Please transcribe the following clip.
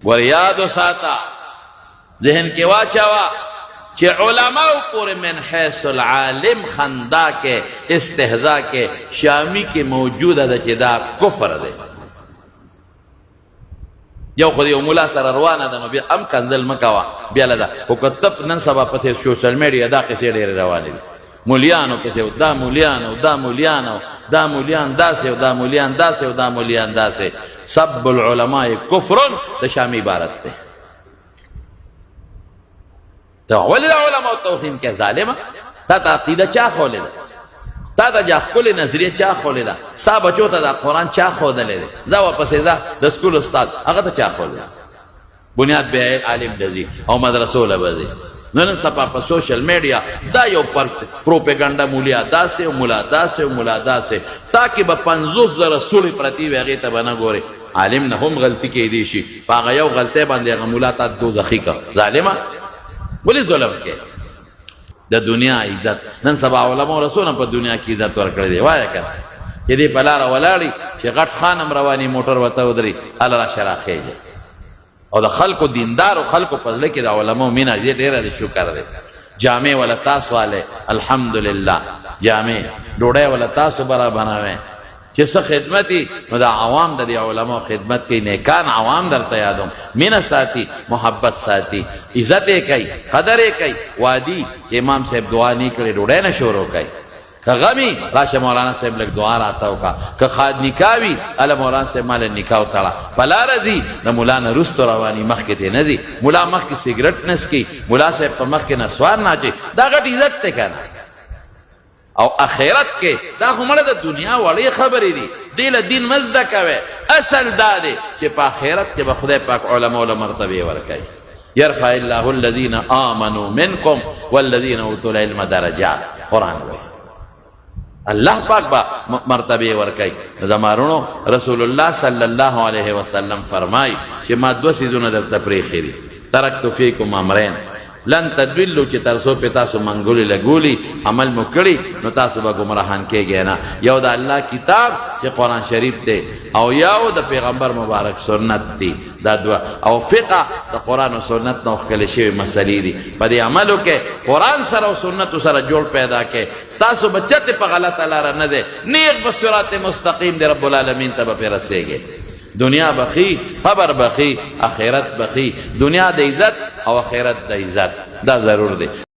وریاد ساتا ذہن کے واچاوا چه علماء پورے من حیث العالم خندا کے استہزا کے شامی کے موجود ہے چه دا کفر دے یو خود یو مولا سر روانه ده نو بیا ام کنزل مکوا بیا لدا خو کتب نن سبا پسې سوشل میډیا دا قصې ډېرې روانې دي مولیانو پسې دا مولیانو دا مولیانو دا مولیان داسې او دا مولیان داسې او دا مولیان داسې سب العلماء کفر د شامی عبارت ده تو ولې د علماء توهین کې ظالمه تا ته عقیده چا ښوولې ده تا ته جا ښکلې نظریه چا ښوولې ده ستا بچو ته دا قرآن چا ښودلی دی ځه ورپسې ځه د سکول استاد هغه ته چا ښودلی بنیاد بیا عالم ته ځي او مدرسو له به ځي نو نن سبا په سوشل میډیا دا یو پروپیګنډا مولیا داسې او ملا داسې او ملا داسې تاکې به 50,000 سوړې پرتې وي هغې ته به نه ګورې عالم نه هم غلطي کیدی شي په هغه یو غلطۍ باندې هغه ملا تا دوزخي کړه ظالمه ولې ظلم کوې د دنیا عزت نن سبا علماء رسول په دنیا کې عزت ورکړی دی وایه کنه چې دې په لاره ولاړي چې غټ خان هم رواني موټر ورته ودري هله راشه راخېږي او د خلکو دیندارو خلکو په زړه کې د علماو مینه ډېره د شکر دی جامې ولا تاسو والے الحمدلله جامې ډوډۍ ولا تاسو برابروئ چې څه خدمتي نو د عوام د دې علماو خدمت کوي نیکان عوام درته یادوم مینه ساتي محبت ساتي عزت یې کوي قدر یې کوي وادي چې امام صاحب دعا نه کړې ډوډۍ نه شروع کوي که غمی راشه مولانا صاحب لږ دعا راته وکړه که خاد نکاح وي هله مولانا صاحب ماله نکاح وتړه په لاره ځي د ملا نه وروسته رواني مخکې دې نه ځي ملا مخکې سګرټ نه څکي ملا صاحب په مخکې نسوار نه اچوي دا غټ عزت دی که نه او اخرت کې دا خو مړه د دنیا وړې خبرې دي دې له دین مه زده کوئ اصل دا دی چې په آخرت کې به خدای پاک علماو له مرتبې ورکوي یرفع الله الذین آمنوا منکم والذین اوتوا العلم درجات قرآن وایي الله پاک با مرتبه ورکای زمارونو رسول الله صلی الله علیه وسلم فرمای چې ما دو سیزونه درته پرېښي دي ترکت فیکم امرین لن تدلوا چې تر څو په تاسو منګولې لګولي عمل مو کړي نو تاسو به ګمراهان کېږئ نه یو د الله کتاب چې قرآن شریف دی او یو د پیغمبر مبارک سنت دی دا دوه او فقه د قرآن او سنت نه ښکلې شوې مسلې دي په دې عملو کې قرآن سره او سنتو سره جوړ پیدا کې تاسو به چېرته په غلطه لاره نه دی نیغ به صراط مستقیم دی رب العالمین ته به پرې رسېږئ دنیا بخی قبر بخی آخرت بخی دنیا د عزت او آخرت د عزت دا ضرور دی